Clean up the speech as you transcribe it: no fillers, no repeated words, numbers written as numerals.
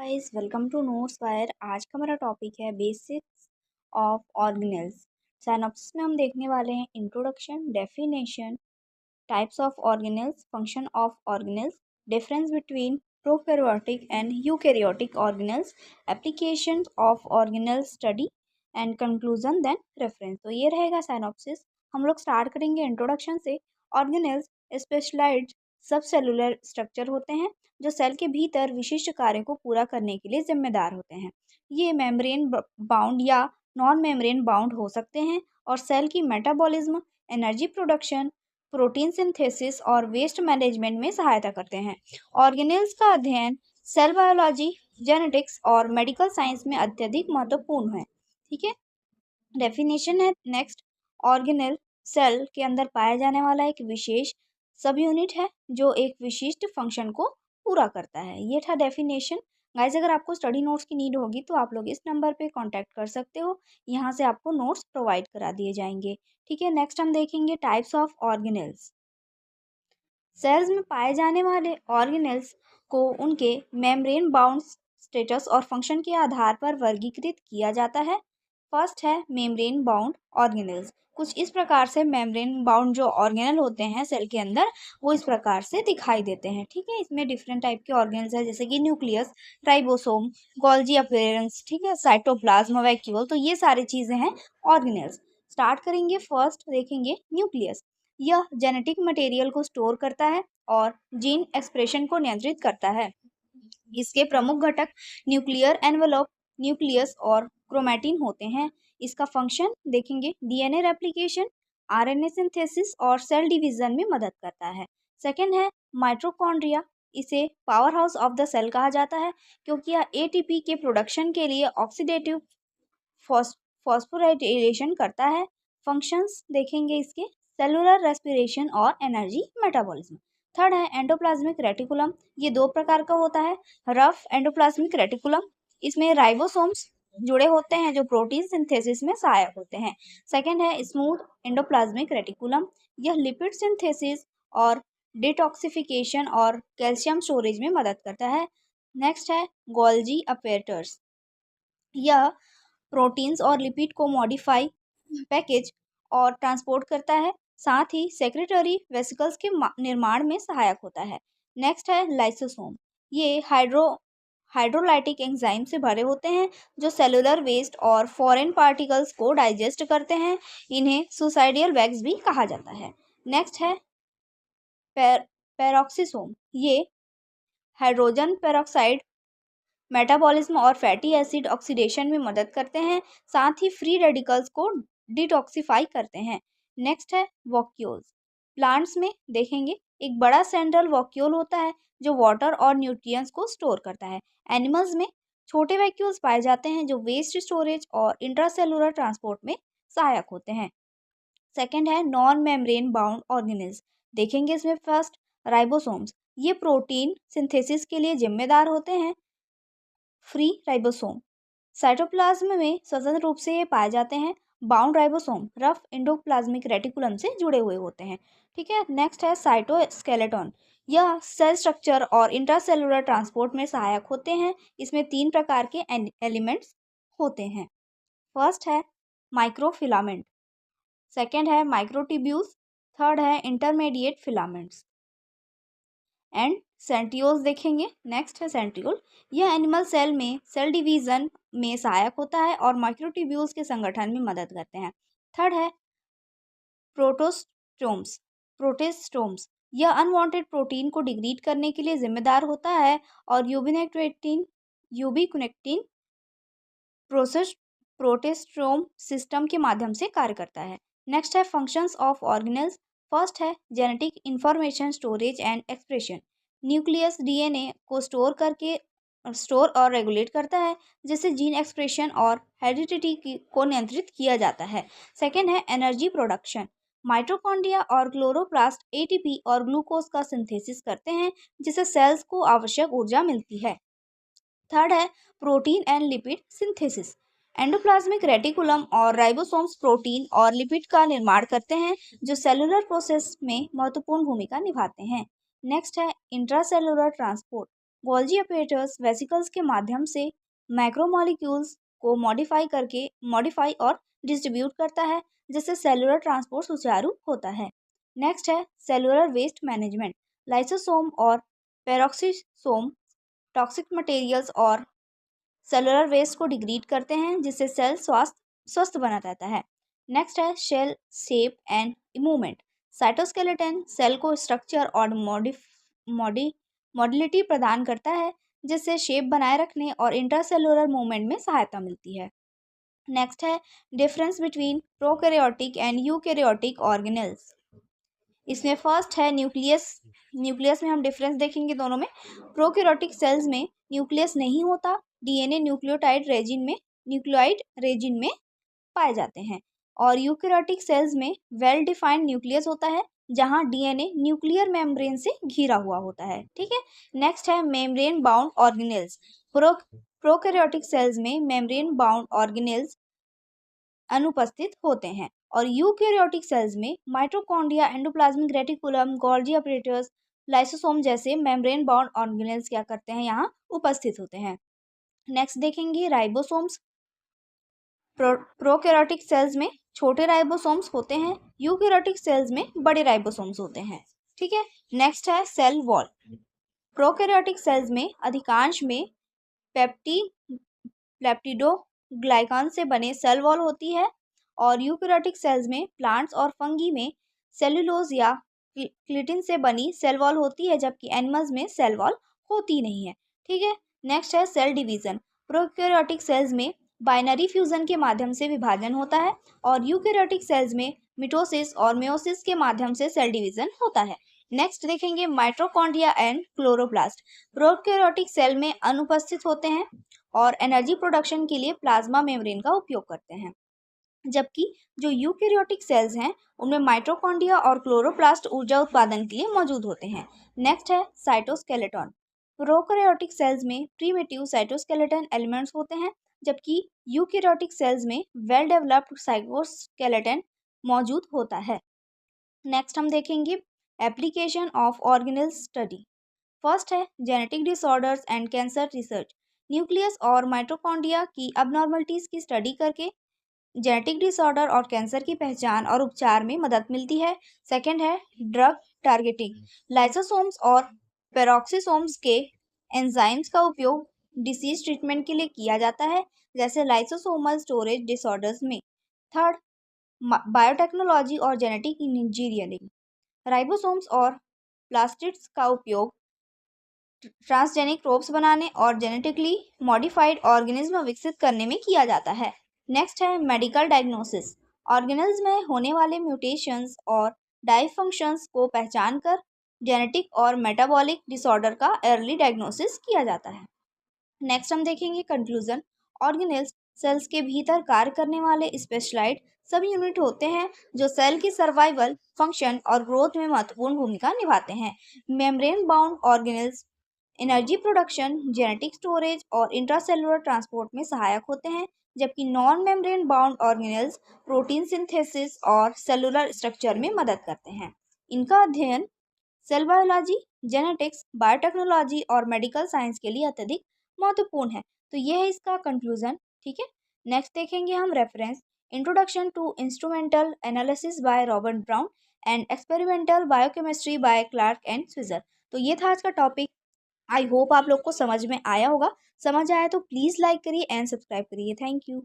Guys, welcome to notes wire. आज का हमारा टॉपिक है बेसिक्स ऑफ ऑर्गेनेल्स। साइनॉप्सिस में हम देखने वाले हैं introduction, definition, types of organelles, function of organelles, difference between prokaryotic and eukaryotic organelles, application of organelle study and conclusion, then reference. तो ये रहेगा साइनॉप्सिस। हम लोग स्टार्ट करेंगे इंट्रोडक्शन से। ऑर्गेनेल्स स्पेशलाइज्ड सब सेलुलर स्ट्रक्चर होते हैं जो सेल के भीतर विशिष्ट कार्य को पूरा करने के लिए जिम्मेदार होते हैं। ये मेम्ब्रेन बाउंड या नॉन मेम्ब्रेन बाउंड हो सकते हैं और सेल की metabolism, energy production, protein synthesis और वेस्ट मैनेजमेंट में सहायता करते हैं। ऑर्गेनेल्स का अध्ययन सेल बायोलॉजी, जेनेटिक्स और मेडिकल साइंस में अत्यधिक महत्वपूर्ण है। ठीक है, डेफिनेशन है नेक्स्ट। ऑर्गेनेल सेल के अंदर पाया जाने वाला एक विशेष सब यूनिट है जो एक विशिष्ट फंक्शन को पूरा करता है। ये था डेफिनेशन। गाइस, अगर आपको स्टडी नोट्स की नीड होगी तो आप लोग इस नंबर पे कांटेक्ट कर सकते हो, यहाँ से आपको नोट्स प्रोवाइड करा दिए जाएंगे। ठीक है, नेक्स्ट हम देखेंगे टाइप्स ऑफ ऑर्गेनेल्स। सेल्स में पाए जाने वाले ऑर्गेनेल्स को उनके मेम्ब्रेन बाउंड स्टेटस और फंक्शन के आधार पर वर्गीकृत किया जाता है। फर्स्ट है मेम्ब्रेन बाउंड ऑर्गेनेल्स। कुछ इस प्रकार से मेम्ब्रेन बाउंड जो ऑर्गेनल होते हैं सेल के अंदर, वो इस प्रकार से दिखाई देते हैं। ठीक है, इसमें डिफरेंट टाइप के ऑर्गेनल्स है जैसे कि न्यूक्लियस, राइबोसोम, गोल्जी अपीयरेंस, ठीक है, साइटोप्लाज्म, वैक्यूल। तो ये सारी चीजें हैं ऑर्गेनल्स। स्टार्ट करेंगे, फर्स्ट देखेंगे न्यूक्लियस। यह जेनेटिक मटेरियल को स्टोर करता है और जीन एक्सप्रेशन को नियंत्रित करता है। इसके प्रमुख घटक न्यूक्लियर एनवेलप, न्यूक्लियस और क्रोमैटिन होते हैं। इसका फंक्शन देखेंगे डीएनए रेप्लिकेशन, आरएनए सिंथेसिस और सेल डिवीजन में मदद करता है। सेकंड है माइटोकॉन्ड्रिया। इसे powerhouse of the cell कहा जाता है क्योंकि यह एटीपी के प्रोडक्शन के लिए ऑक्सीडेटिव फॉस्फोराइलेशन करता है। फंक्शंस देखेंगे इसके सेलुलर रेस्पिरेशन और एनर्जी मेटाबॉलिज्म। थर्ड है एंडोप्लाज्मिक रेटिकुलम। ये दो प्रकार का होता है। रफ एंडोप्लाज्मिक रेटिकुलम, इसमें राइबोसोम्स जुड़े होते हैं जो प्रोटीन सिंथेसिस में सहायक होते हैं। सेकेंड है स्मूथ एंडोप्लाज्मिक रेटिकुलम। यह लिपिड सिंथेसिस और डिटॉक्सिफिकेशन और कैल्शियम स्टोरेज में मदद करता है। नेक्स्ट है गोल्जी अपैरेटस। यह प्रोटीन्स और लिपिड को मॉडिफाई, पैकेज और ट्रांसपोर्ट करता है, साथ ही सेक्रेटरी वेसिकल्स के निर्माण में सहायक होता है। नेक्स्ट है लाइसोसोम। ये हाइड्रोलाइटिक एंजाइम से भरे होते हैं जो सेलुलर वेस्ट और फॉरेन पार्टिकल्स को डाइजेस्ट करते हैं। इन्हें सुसाइडियल बैग्स भी कहा जाता है। नेक्स्ट है पेरोक्सिसोम। ये हाइड्रोजन पेरोक्साइड मेटाबॉलिज्म और फैटी एसिड ऑक्सीडेशन में मदद करते हैं, साथ ही फ्री रेडिकल्स को डिटॉक्सिफाई करते हैं। नेक्स्ट है वॉक्यूल्स। प्लांट्स में देखेंगे एक बड़ा सेंट्रल वॉक्यूल होता है जो वाटर और न्यूट्रिएंट्स को स्टोर करता है। एनिमल्स में छोटे वैक्यूल्स पाए जाते हैं जो वेस्ट स्टोरेज और इंट्रासेलुलर ट्रांसपोर्ट में सहायक होते हैं। सेकेंड है नॉन मेम्ब्रेन बाउंड ऑर्गेनेल्स। देखेंगे इसमें फर्स्ट राइबोसोम्स। ये प्रोटीन सिंथेसिस के लिए जिम्मेदार होते हैं। फ्री राइबोसोम साइटोप्लाज्म में स्वतंत्र रूप से ये पाए जाते हैं। Bound ribosome rough endoplasmic reticulum से जुड़े हुए होते हैं। ठीक है, नेक्स्ट है साइटोस्केलेटन। यह सेल स्ट्रक्चर और इंट्रासेलुलर ट्रांसपोर्ट में सहायक होते हैं। इसमें तीन प्रकार के एलिमेंट्स होते हैं। फर्स्ट है माइक्रोफिलामेंट, सेकेंड है माइक्रोट्यूब्यूल्स, थर्ड है इंटरमीडिएट फिलामेंट्स एंड सेंट्रियोल्स। देखेंगे नेक्स्ट है सेंट्रियोल। यह एनिमल सेल में सेल डिवीजन में सहायक होता है और माइक्रोट्यूब्यूल्स के संगठन में मदद करते हैं। थर्ड है प्रोटोस्टोम्स प्रोटेस्टोम्स। यह अनवांटेड प्रोटीन को डिग्रेड करने के लिए जिम्मेदार होता है और यूबिक्विनेक्टिन प्रोसेस प्रोटेस्टोम सिस्टम के माध्यम से कार्य करता है। नेक्स्ट है फंक्शंस ऑफ ऑर्गेनेल्स। फर्स्ट है genetic information storage and expression. Nucleus DNA को स्टोर और रेगुलेट करता है जिससे जीन एक्सप्रेशन और हेरिडिटी को नियंत्रित किया जाता है। सेकेंड है एनर्जी प्रोडक्शन। माइटोकॉन्ड्रिया और क्लोरोप्लास्ट एटीपी और ग्लूकोज का सिंथेसिस करते हैं जिससे सेल्स को आवश्यक ऊर्जा मिलती है। थर्ड है protein and lipid synthesis. Endoplasmic reticulum और राइबोसोम्स प्रोटीन और लिपिड का निर्माण करते हैं जो सेलुलर प्रोसेस में महत्वपूर्ण भूमिका निभाते हैं। नेक्स्ट है intracellular transport. Golgi operators vesicles के माध्यम से मैक्रोमोलिक्यूल्स को मॉडिफाई और डिस्ट्रीब्यूट करता है, जिससे सेलुलर ट्रांसपोर्ट सुचारू होता है। नेक्स्ट है सेलुलर वेस्ट मैनेजमेंट। लाइसोसोम और पेरोक्सिसोम टॉक्सिक मटेरियल्स और सेलुलर वेस्ट को डिग्रेड करते हैं, जिससे सेल स्वस्थ बना रहता है। नेक्स्ट है cell shape and movement. Cytoskeleton cell को स्ट्रक्चर और मॉडिलिटी प्रदान करता है, जिससे शेप बनाए रखने और इंटरसेलुलर मूवमेंट में सहायता मिलती है। नेक्स्ट है difference between prokaryotic and eukaryotic organelles. इसमें फर्स्ट है न्यूक्लियस। न्यूक्लियस में हम डिफरेंस देखेंगे दोनों में। प्रोकैरियोटिक सेल्स में न्यूक्लियस नहीं होता, डीएनए न्यूक्लियोइड रेजिन में पाए जाते हैं। और यूकैरियोटिक सेल्स में वेल डिफाइंड न्यूक्लियस होता है, जहां डीएनए न्यूक्लियर मेम्ब्रेन से घिरा हुआ होता है। ठीक है। नेक्स्ट है membrane bound organelles. Prokaryotic cells में मेम्ब्रेन बाउंड ऑर्गेनेल्स अनुपस्थित होते हैं और यूकैरियोटिक सेल्स में mitochondria, endoplasmic reticulum, Golgi operators, lysosome जैसे मेम्ब्रेन बाउंड ऑर्गेनेल्स क्या करते हैं, यहाँ उपस्थित होते हैं। नेक्स्ट देखेंगे राइबोसोम्स। प्रोकैरियोटिक सेल्स में छोटे राइबोसोम्स होते हैं, यूकैरियोटिक सेल्स में बड़े राइबोसोम्स होते हैं। ठीक है। नेक्स्ट है सेल वॉल। प्रोकैरियोटिक सेल्स में अधिकांश में पेप्टिडोग्लाइकान से बने सेल वॉल होती है और यूकैरियोटिक सेल्स में प्लांट्स और फंगी में सेलुलोज या क्लिटिन से बनी सेल वॉल होती है, जबकि एनिमल्स में सेल वॉल होती नहीं है। ठीक है। नेक्स्ट है सेल डिवीजन। प्रोकैरियोटिक सेल्स में बाइनरी फ्यूजन के माध्यम से विभाजन होता है और यूकैरियोटिक सेल्स में मिटोसिस और मेयोसिस के माध्यम से सेल डिवीजन होता है। नेक्स्ट देखेंगे mitochondria and chloroplast. Prokaryotic cell में अनुपस्थित होते हैं और एनर्जी प्रोडक्शन के लिए प्लाज्मा मेम्ब्रेन का उपयोग करते हैं, जबकि जो यूकैरियोटिक सेल्स हैं उनमें माइटोकॉन्ड्रिया और क्लोरोप्लास्ट ऊर्जा उत्पादन के लिए मौजूद होते हैं। नेक्स्ट है साइटोस्केलेटन। प्रोकैरियोटिक सेल्स में प्रीमिटिव साइटोस्केलेटन एलिमेंट्स होते हैं, जबकि यूकैरियोटिक सेल्स में वेल डेवलप्ड साइटोस्केलेटन मौजूद होता है। नेक्स्ट हम देखेंगे application of organelle study. First है genetic disorders and cancer research. Nucleus और माइटोकॉन्ड्रिया की अबनॉर्मलिटीज की स्टडी करके जेनेटिक डिसऑर्डर और कैंसर की पहचान और उपचार में मदद मिलती है। सेकंड है ड्रग टारगेटिंग। लाइसोसोम्स और पेरोक्सिसोम्स के एंजाइम्स का उपयोग डिसीज ट्रीटमेंट के लिए किया जाता है, जैसे लाइसोसोमल स्टोरेज डिसऑर्डर्स में। थर्ड बायोटेक्नोलॉजी और जेनेटिक इंजीनियरिंग। राइबोसोम्स और प्लास्टिड्स का उपयोग ट्रांसजेनिक प्रोब्स बनाने और जेनेटिकली मॉडिफाइड ऑर्गेनिज्म विकसित करने में किया जाता है। नेक्स्ट है मेडिकल डायग्नोसिस। ऑर्गेनल्स में होने वाले म्यूटेशंस और डायफंक्शंस को पहचान कर जेनेटिक और मेटाबॉलिक डिसऑर्डर का अर्ली डायग्नोसिस किया जाता है। नेक्स्ट हम देखेंगे कंक्लूजन। ऑर्गेनेल्स सेल्स के भीतर कार्य करने वाले स्पेशलाइज्ड सब यूनिट होते हैं, जो सेल की सर्वाइवल, फंक्शन और ग्रोथ में महत्वपूर्ण भूमिका निभाते हैं। Membrane bound organelles energy production, genetic storage और इंट्रासेलुलर ट्रांसपोर्ट में सहायक होते हैं, जबकि non membrane bound organelles protein synthesis और सेलुलर स्ट्रक्चर में मदद करते हैं। इनका अध्ययन सेल बायोलॉजी, जेनेटिक्स, बायोटेक्नोलॉजी और मेडिकल साइंस के लिए अत्यधिक महत्वपूर्ण है। तो ये है इसका कंक्लूजन। ठीक है। नेक्स्ट देखेंगे हम reference. Introduction to instrumental analysis by Robert Brown and experimental biochemistry by Clark and Switzer. तो ये था आज का टॉपिक। आई होप आप लोग को समझ में आया होगा। समझ आया तो प्लीज़ लाइक करिए एंड सब्सक्राइब करिए। Thank you.